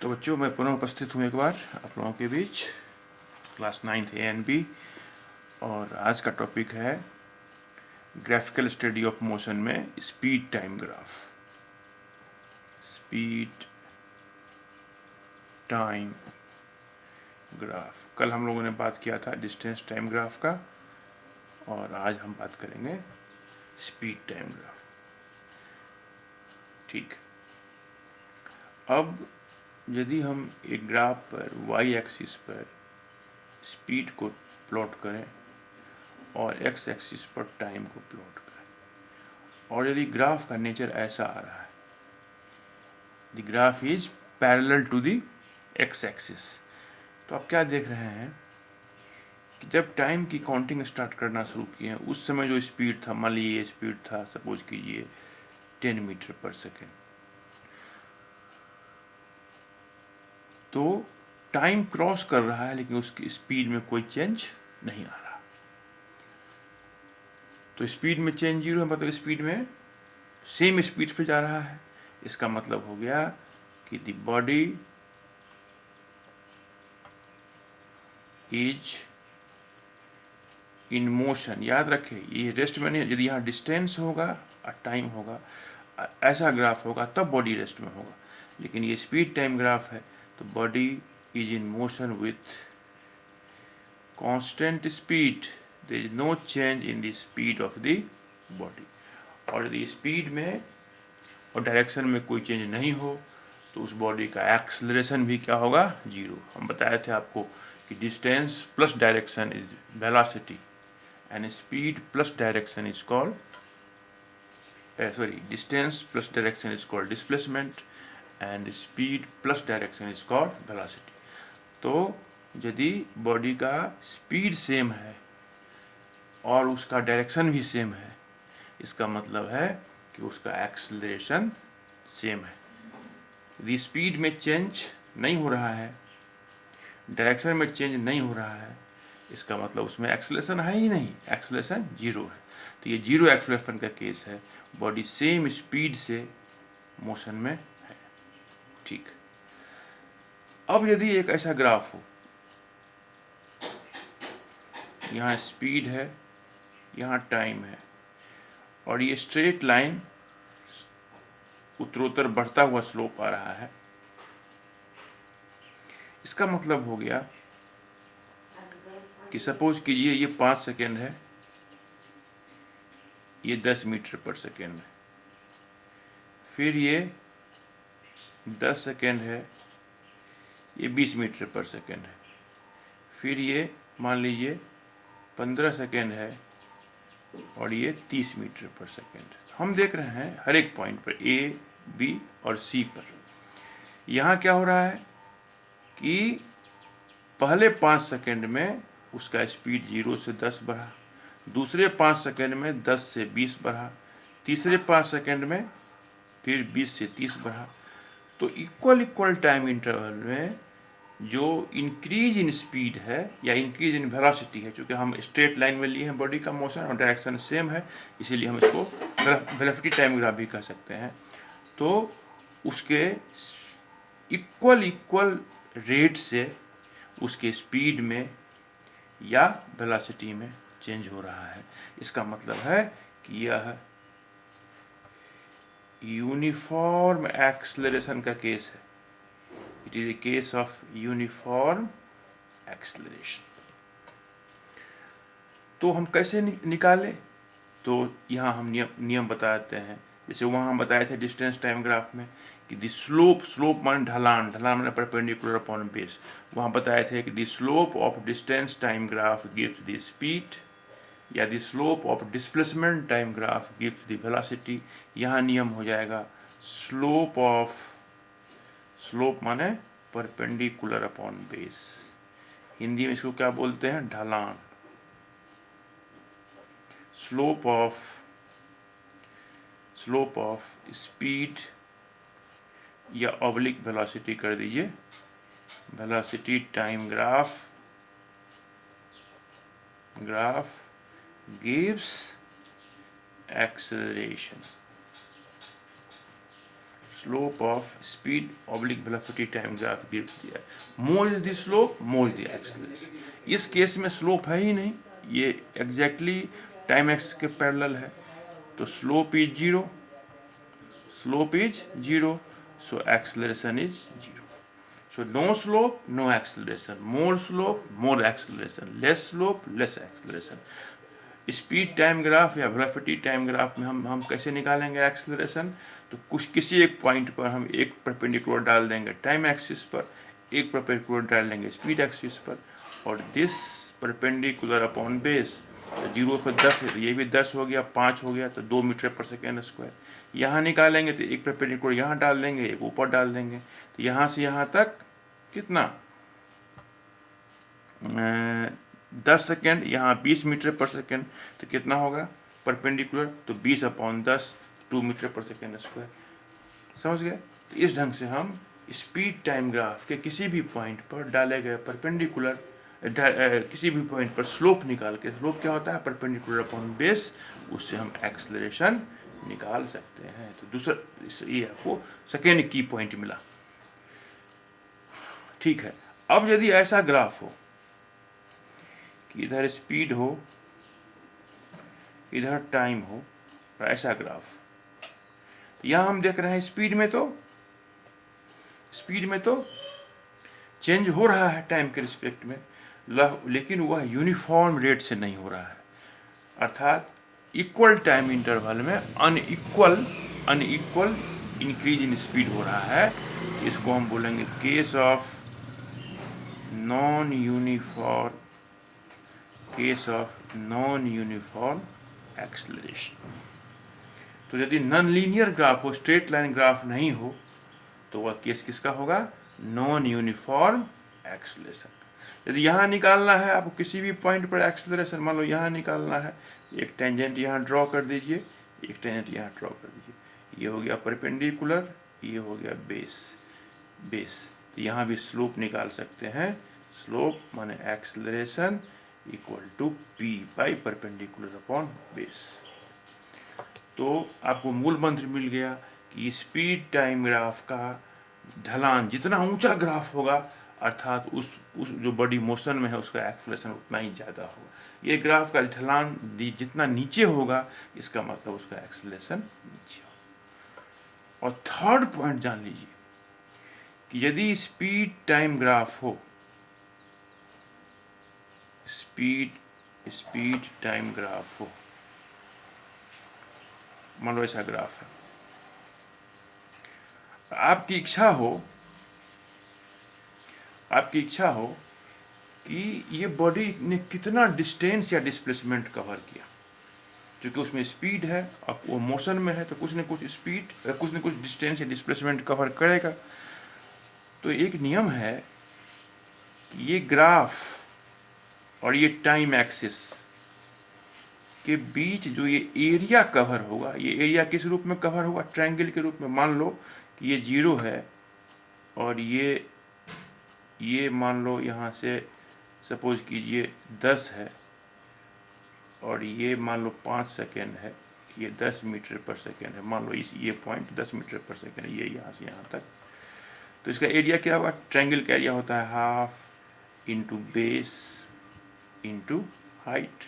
तो बच्चों, मैं पुनः उपस्थित हूँ एक बार आप लोगों के बीच, class 9th A and B. और आज का टॉपिक है ग्राफिकल स्टडी ऑफ मोशन में speed time graph. Speed time graph. कल हम लोगों ने बात किया था डिस्टेंस टाइम ग्राफ का, और आज हम बात करेंगे स्पीड टाइम ग्राफ। ठीक। अब यदि हम एक ग्राफ पर वाई एक्सिस पर स्पीड को प्लॉट करें और एक्स एक्सिस पर टाइम को प्लॉट करें, और यदि ग्राफ का नेचर ऐसा आ रहा है, the graph is parallel to the x axis, तो आप क्या देख रहे हैं कि जब टाइम की काउंटिंग स्टार्ट करना शुरू किए उस समय जो स्पीड था, मान लीजिए ये स्पीड था, सपोज कीजिए 10 मीटर पर सेकेंड, तो टाइम क्रॉस कर रहा है लेकिन उसकी स्पीड में कोई चेंज नहीं आ रहा। तो स्पीड में चेंज 0 है, मतलब स्पीड में सेम स्पीड पे जा रहा है। इसका मतलब हो गया कि the body is in motion. याद रखें, ये रेस्ट में नहीं। यदि यहाँ डिस्टेंस होगा और टाइम होगा, ऐसा ग्राफ होगा, तब बॉडी रेस्ट में होगा। लेकिन ये स्पीड टाइम ग्राफ है, तो body is in motion with constant speed. There is no change in the speed of the body. और यदि स्पीड में और डायरेक्शन में कोई चेंज नहीं हो, तो उस बॉडी का एक्सेलरेशन भी क्या होगा? 0। हम बताए थे आपको कि distance plus direction is velocity, and speed plus direction is called distance plus direction is called displacement, and speed plus direction is called velocity. तो यदि बॉडी का स्पीड सेम है और उसका डायरेक्शन भी सेम है, इसका मतलब है कि उसका एक्सेलरेशन सेम है। यदि स्पीड में चेंज नहीं हो रहा है, डायरेक्शन में चेंज नहीं हो रहा है, इसका मतलब उसमें एक्सेलरेशन है ही नहीं, एक्सेलरेशन 0 है। तो ये 0 एक्सेलरेशन का केस है, बॉडी सेम स्पीड से मोशन में है। ठीक। अब यदि एक ऐसा ग्राफ हो, यहाँ स्पीड है, यहाँ टाइम है, और ये स्ट्रेट लाइन उत्तरोत्तर बढ़ता हुआ स्लोप आ रहा है, इसका मतलब हो गया कि सपोज कीजिए ये 5 सेकेंड है, ये 10 मीटर पर सेकेंड है, फिर ये 10 सेकेंड है, ये 20 मीटर पर सेकेंड है, फिर ये मान लीजिए 15 सेकेंड है, और ये 30 मीटर पर सेकेंड है। हम देख रहे हैं हर एक पॉइंट पर, ए, बी और सी पर, यहाँ क्या हो रहा है कि पहले 5 सेकेंड में उसका स्पीड 0 से 10 बढ़ा, दूसरे 5 सेकेंड में 10 से 20 बढ़ा, तीसरे 5 सेकेंड में फिर 20 से 30 बढ़ा। तो इक्वल टाइम इंटरवल में जो इंक्रीज इन स्पीड है या इंक्रीज इन वेलोसिटी है, चूँकि हम स्ट्रेट लाइन में लिए हैं बॉडी का मोशन और डायरेक्शन सेम है, इसीलिए हम इसको वेलोसिटी टाइम ग्राफ भी कह सकते हैं। तो उसके इक्वल रेट से उसके स्पीड में या वेलोसिटी में चेंज हो रहा है। इसका मतलब है कि यह यूनिफॉर्म एक्सेलरेशन का केस है। It is a case of uniform acceleration. तो हम कैसे निकालें? तो यहाँ हम नियम बताते हैं। जैसे वहाँ हम बताए थे डिस्टेंस टाइम ग्राफ में कि द स्लोप माने ढलान माने परपेंडिकुलर अपॉन बेस। वहाँ बताए थे कि the slope of distance time graph gives the speed, या the slope of displacement time graph gives the velocity. यहाँ नियम हो जाएगा स्लोप माने परपेंडिकुलर अपॉन बेस। हिंदी में इसको क्या बोलते हैं? ढलान। स्लोप ऑफ स्पीड या ऑब्लिक वेलोसिटी कर दीजिए, velocity time graph gives acceleration. Slope of speed oblique velocity time graph give दिया है। More is the slope, more is the acceleration. इस केस में स्लोप है ही नहीं, ये एग्जैक्टली टाइम एक्स के पैरेलल है, तो slope is zero, slope is 0, so acceleration is 0. So no slope, no acceleration, more slope, more acceleration, less slope, less acceleration. Speed time graph या velocity time graph में हम कैसे निकालेंगे acceleration? तो कुछ किसी एक पॉइंट पर हम एक परपेंडिकुलर डाल देंगे टाइम एक्सिस पर, एक परपेंडिकुलर डाल देंगे स्पीड एक्सिस पर, और दिस परपेंडिकुलर अपॉन बेस, तो 0 पर 10 है तो ये भी 10 हो गया, 5 हो गया तो 2 मीटर पर सेकेंड स्क्वायर। यहाँ निकालेंगे तो एक परपेंडिकुलर यहाँ डाल देंगे, एक ऊपर डाल देंगे, तो यहाँ से यहाँ तक कितना 10 सेकेंड, यहाँ 20 मीटर पर सेकेंड, तो कितना होगा परपेंडिकुलर, तो 20/10 2 मीटर पर सेकेंड स्क्वायर। समझ गए? तो इस ढंग से हम स्पीड टाइम ग्राफ के किसी भी पॉइंट पर डाले गए परपेंडिकुलर किसी भी पॉइंट पर स्लोप निकाल के, स्लोप क्या होता है परपेंडिकुलर अपॉन बेस, उससे हम एक्सेलरेशन निकाल सकते हैं। तो दूसरा ये आपको सेकेंड की पॉइंट मिला। ठीक है, अब यदि ऐसा ग्राफ हो कि इधर स्पीड हो, इधर टाइम हो, और ऐसा ग्राफ, यहाँ हम देख रहे हैं स्पीड में तो चेंज हो रहा है टाइम के रिस्पेक्ट में, लेकिन वह यूनिफॉर्म रेट से नहीं हो रहा है, अर्थात इक्वल टाइम इंटरवल में अनइक्वल इंक्रीज इन स्पीड हो रहा है। इसको हम बोलेंगे case of non uniform acceleration. तो यदि नॉन लीनियर ग्राफ हो, स्ट्रेट लाइन ग्राफ नहीं हो, तो वह केस किसका होगा? Non uniform acceleration. यदि यहाँ निकालना है आपको किसी भी पॉइंट पर एक्सेलरेशन, मान लो यहाँ निकालना है, एक टेंजेंट यहाँ ड्रॉ कर दीजिए, एक टेंजेंट यहाँ ड्रॉ कर दीजिए, ये हो गया परपेंडिकुलर, ये हो गया बेस। तो यहाँ भी स्लोप निकाल सकते हैं, स्लोप माने acceleration equal to p by perpendicular upon base. तो आपको मूल मंत्र मिल गया कि स्पीड टाइम ग्राफ का ढलान जितना ऊंचा ग्राफ होगा, अर्थात उस जो बॉडी मोशन में है उसका एक्सेलरेशन उतना ही ज़्यादा होगा। ये ग्राफ का ढलान जितना नीचे होगा, इसका मतलब उसका एक्सेलरेशन नीचे होगा। और थर्ड पॉइंट जान लीजिए कि यदि स्पीड टाइम ग्राफ हो, स्पीड टाइम ग्राफ हो, मान लो ऐसा ग्राफ है, आपकी इच्छा हो कि ये बॉडी ने कितना डिस्टेंस या डिस्प्लेसमेंट कवर किया, क्योंकि उसमें स्पीड है और वो मोशन में है, तो कुछ न कुछ स्पीड कुछ न कुछ डिस्टेंस या डिस्प्लेसमेंट कवर करेगा। तो एक नियम है कि ये ग्राफ और ये टाइम एक्सिस के बीच जो ये एरिया कवर होगा, ये एरिया किस रूप में कवर होगा? ट्रायंगल के रूप में। मान लो कि ये 0 है और ये मान लो यहाँ से सपोज कीजिए 10 है, और ये मान लो 5 सेकेंड है, ये 10 मीटर पर सेकेंड है, मान लो ये पॉइंट 10 मीटर पर सेकेंड है, ये यहाँ से यहाँ तक। तो इसका एरिया क्या होगा? ट्रायंगल का एरिया होता है half into base into height,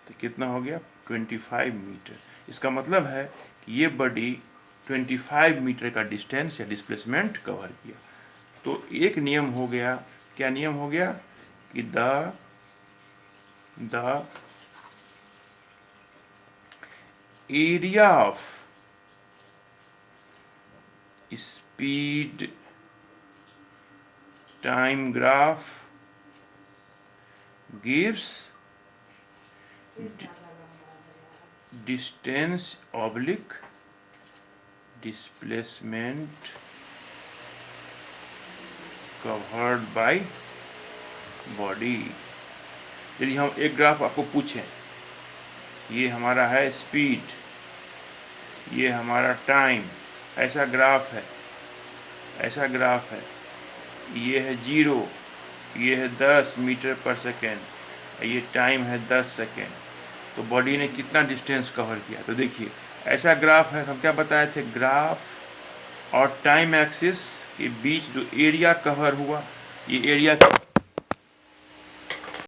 तो कितना हो गया? 25 मीटर। इसका मतलब है कि ये बॉडी 25 मीटर का डिस्टेंस या डिस्प्लेसमेंट कवर किया। तो एक नियम हो गया, क्या नियम हो गया कि the area of speed time graph gives distance oblique displacement covered by body। यदि हम एक ग्राफ आपको पूछें, ये हमारा है स्पीड, ये हमारा टाइम, ऐसा ग्राफ है, ये है 0, ये है 10 मीटर पर सेकेंड, ये टाइम है 10 सेकेंड, तो बॉडी ने कितना डिस्टेंस कवर किया? तो देखिए ऐसा ग्राफ है, हम क्या बताए थे, ग्राफ और टाइम एक्सिस के बीच जो एरिया कवर हुआ, ये एरिया